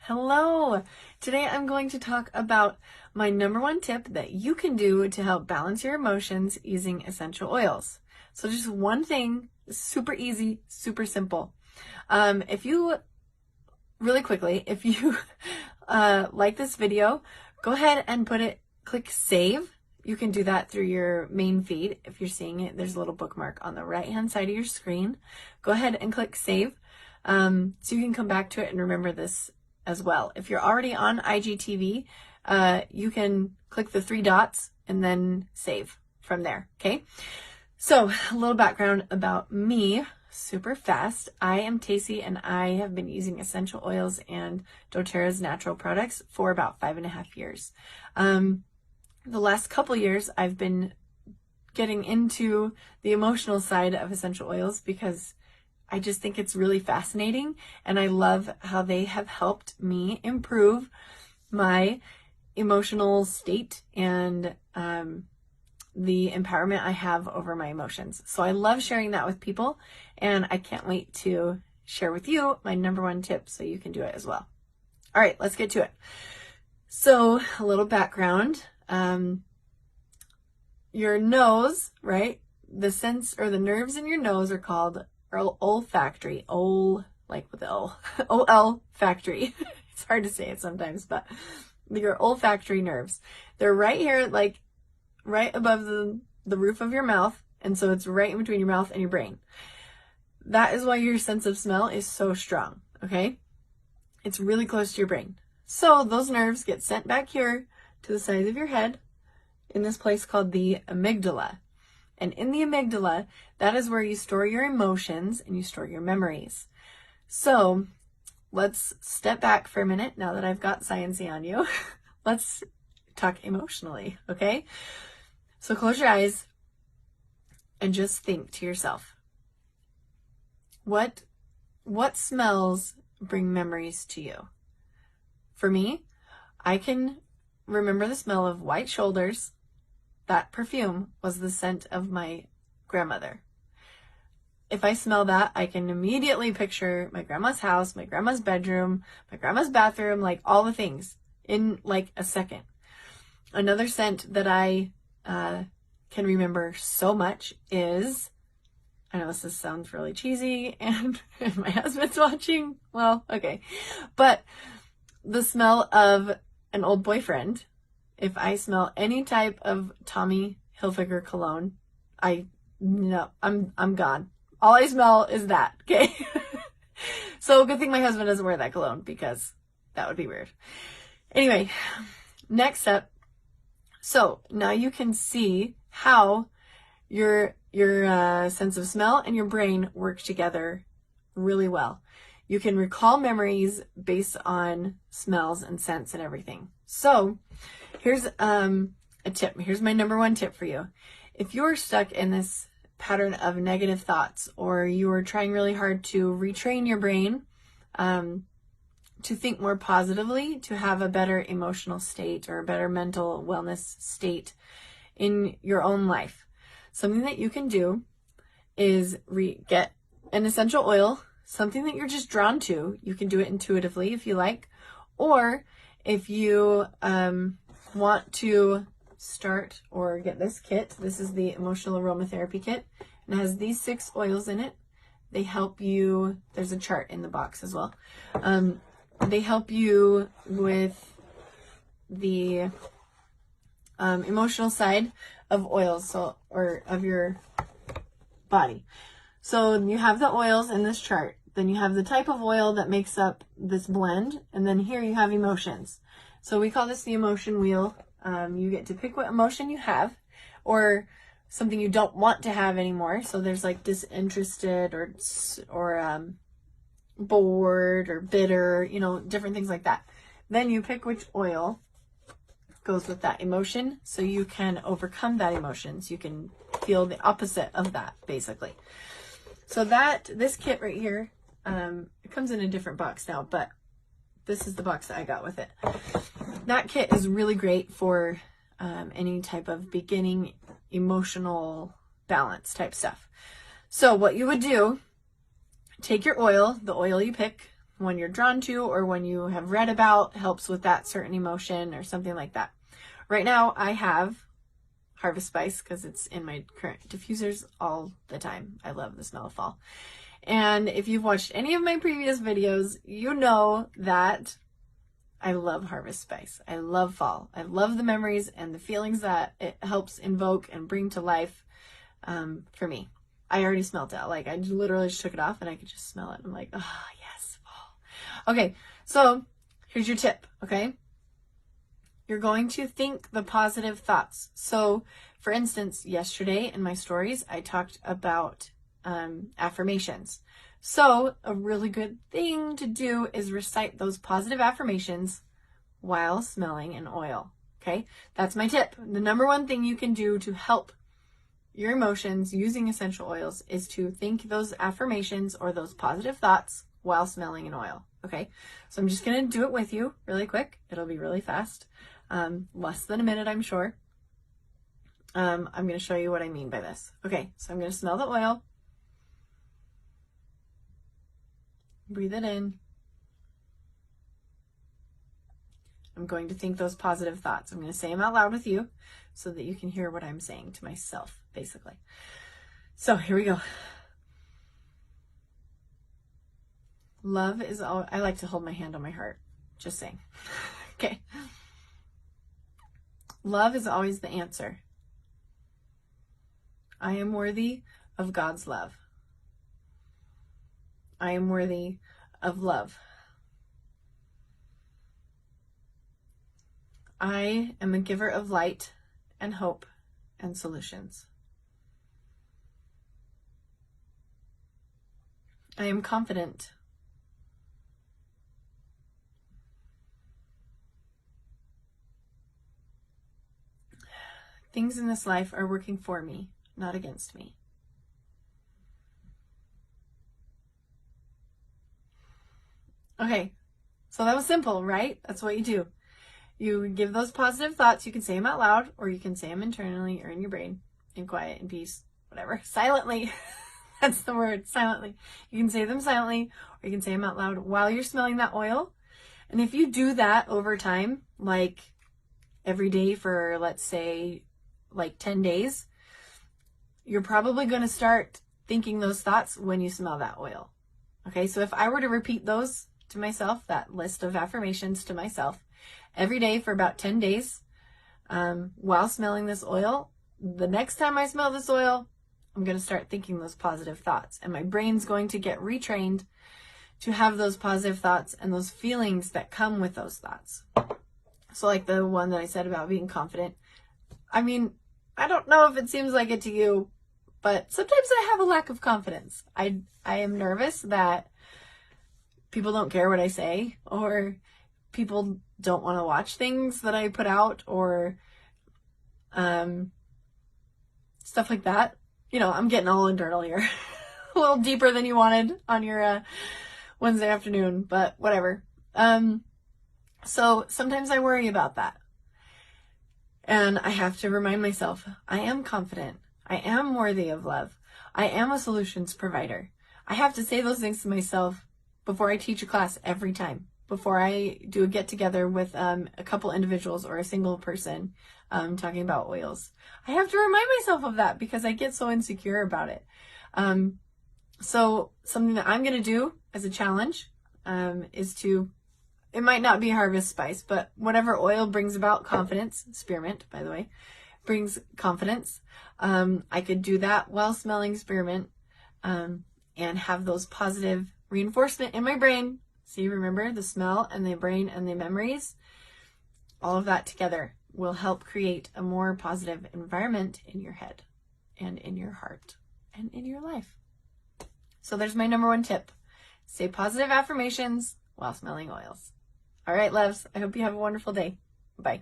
Hello! Today I'm going to talk about my number one tip that you can do to help balance your emotions using essential oils. So just one thing, super easy, super simple. If you like this video, go ahead and click save. You can do that through your main feed. If you're seeing it, there's a little bookmark on the right-hand side of your screen. Go ahead and click save so you can come back to it and remember this as well. If you're already on IGTV, you can click the three dots and then save from there, okay? So a little background about me, super fast. I am Tacey and I have been using essential oils and doTERRA's natural products for about 5.5 years. The last couple years I've been getting into the emotional side of essential oils because I just think it's really fascinating and I love how they have helped me improve my emotional state and the empowerment I have over my emotions. So I love sharing that with people and I can't wait to share with you my number one tip so you can do it as well. All right, let's get to it. So a little background. Your nose, right? The sense or the nerves in your nose are called olfactory, like with the O, olfactory. It's hard to say it sometimes, but your olfactory nerves. They're right here, like right above the roof of your mouth. And so it's right in between your mouth and your brain. That is why your sense of smell is so strong, okay? It's really close to your brain. So those nerves get sent back here to the sides of your head in this place called the amygdala. And in the amygdala, that is where you store your emotions and you store your memories. So let's step back for a minute now that I've got sciencey on you. Let's talk emotionally, okay? So close your eyes and just think to yourself, what smells bring memories to you? For me, I can remember the smell of white shoulders. That perfume was the scent of my grandmother. If I smell that, I can immediately picture my grandma's house, my grandma's bedroom, my grandma's bathroom, like all the things in like a second. Another scent that I can remember so much is, I know this sounds really cheesy and if my husband's watching, well, okay. But the smell of an old boyfriend. If I smell any type of Tommy Hilfiger cologne, I'm gone. All I smell is that, okay? So good thing my husband doesn't wear that cologne because that would be weird. Anyway, next up. So now you can see how your sense of smell and your brain work together really well. You can recall memories based on smells and scents and everything. So here's a tip. Here's my number one tip for you. If you're stuck in this pattern of negative thoughts or you're trying really hard to retrain your brain to think more positively, to have a better emotional state or a better mental wellness state in your own life, something that you can do is get an essential oil, something that you're just drawn to. You can do it intuitively if you like, or if you want to start or get this kit. This is the Emotional Aromatherapy Kit and it has these 6 oils in it. They help you, there's a chart in the box as well. They help you with the emotional side of oils, or of your body. So you have the oils in this chart. Then you have the type of oil that makes up this blend. And then here you have emotions. So we call this the emotion wheel. You get to pick what emotion you have or something you don't want to have anymore. So there's like disinterested or bored or bitter, different things like that. Then you pick which oil goes with that emotion so you can overcome that emotion. So you can feel the opposite of that, basically. So this kit right here, it comes in a different box now, but this is the box that I got with it. That kit is really great for any type of beginning emotional balance type stuff. So what you would do, take your oil, the oil you pick, one you're drawn to or one you have read about, helps with that certain emotion or something like that. Right now I have Harvest Spice because it's in my current diffusers all the time. I love the smell of fall. And if you've watched any of my previous videos, you know that I love Harvest Spice. I love fall. I love the memories and the feelings that it helps invoke and bring to life for me. I already smelled it. Like, I literally just took it off and I could just smell it. I'm like, oh, yes, fall. Okay, so here's your tip, okay? You're going to think the positive thoughts. So, for instance, yesterday in my stories, I talked about affirmations. So, a really good thing to do is recite those positive affirmations while smelling an oil, okay? That's my tip. The number one thing you can do to help your emotions using essential oils is to think those affirmations or those positive thoughts while smelling an oil, okay? So I'm just going to do it with you really quick. It'll be really fast. Less than a minute, I'm sure. I'm going to show you what I mean by this. Okay, so I'm going to smell the oil. Breathe it in. I'm going to think those positive thoughts. I'm going to say them out loud with you so that you can hear what I'm saying to myself, basically. So here we go. Love is all. I like to hold my hand on my heart. Just saying. Okay. Love is always the answer. I am worthy of God's love. I am worthy of love. I am a giver of light and hope and solutions. I am confident. Things in this life are working for me, not against me. Okay, so that was simple, right? That's what you do. You give those positive thoughts. You can say them out loud, or you can say them internally or in your brain, in quiet, in peace, whatever. Silently. That's the word, silently. You can say them silently, or you can say them out loud while you're smelling that oil. And if you do that over time, like every day for, let's say, like 10 days, you're probably going to start thinking those thoughts when you smell that oil. Okay, so if I were to repeat those to myself, that list of affirmations to myself, every day for about 10 days, while smelling this oil, the next time I smell this oil, I'm going to start thinking those positive thoughts. And my brain's going to get retrained to have those positive thoughts and those feelings that come with those thoughts. So like the one that I said about being confident. I mean, I don't know if it seems like it to you, but sometimes I have a lack of confidence. I am nervous that people don't care what I say, or people don't want to watch things that I put out, or stuff like that. You know, I'm getting all internal here. A little deeper than you wanted on your Wednesday afternoon, but whatever. So sometimes I worry about that. And I have to remind myself, I am confident. I am worthy of love. I am a solutions provider. I have to say those things to myself before I teach a class every time. Before I do a get together with a couple individuals or a single person talking about oils. I have to remind myself of that because I get so insecure about it. So something that I'm going to do as a challenge is to, it might not be Harvest Spice, but whatever oil brings about confidence, spearmint, by the way, brings confidence. I could do that while smelling spearmint and have those positive reinforcement in my brain. See, remember the smell and the brain and the memories, all of that together will help create a more positive environment in your head and in your heart and in your life. So there's my number one tip. Say positive affirmations while smelling oils. All right, loves, I hope you have a wonderful day. Bye.